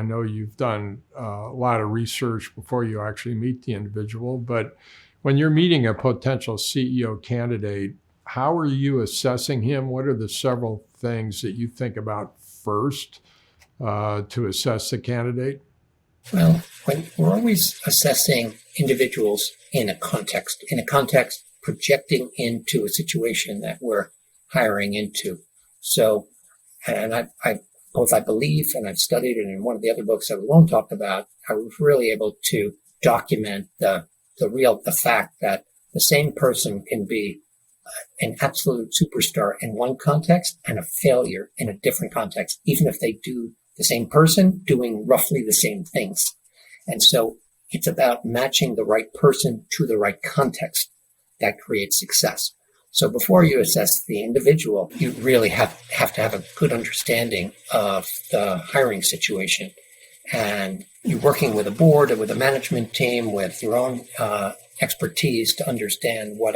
I know you've done a lot of research before you actually meet the individual, but when you're meeting a potential CEO candidate, how are you assessing him? What are the several things that you think about first to assess the candidate? Well, we're always assessing individuals in a context projecting into a situation that we're hiring into. So, and I believe, and I've studied it in one of the other books that we won't talk about, I was really able to document the fact that the same person can be an absolute superstar in one context and a failure in a different context, even if they do the same person doing roughly the same things. And so it's about matching the right person to the right context that creates success. So before you assess the individual, you really have to have a good understanding of the hiring situation. And you're working with a board or with a management team with your own expertise to understand what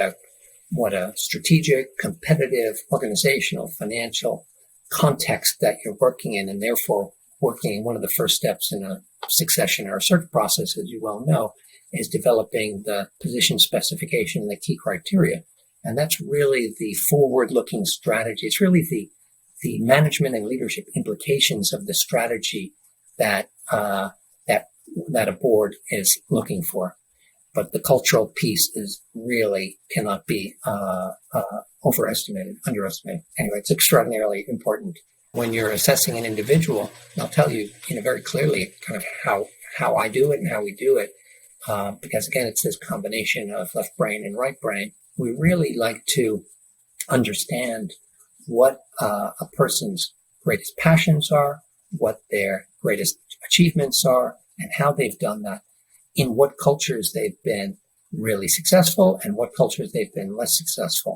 a strategic, competitive, organizational, financial context that you're working in, and therefore working. One of the first steps in a succession or search process, as you well know, is developing the position specification and the key criteria. And that's really the forward-looking strategy. It's really the management and leadership implications of the strategy that a board is looking for. But the cultural piece is really cannot be underestimated. Anyway, it's extraordinarily important. When you're assessing an individual, I'll tell you, very clearly kind of how I do it and how we do it, because again, it's this combination of left brain and right brain. We really like to understand what a person's greatest passions are, what their greatest achievements are, and how they've done that, in what cultures they've been really successful and what cultures they've been less successful.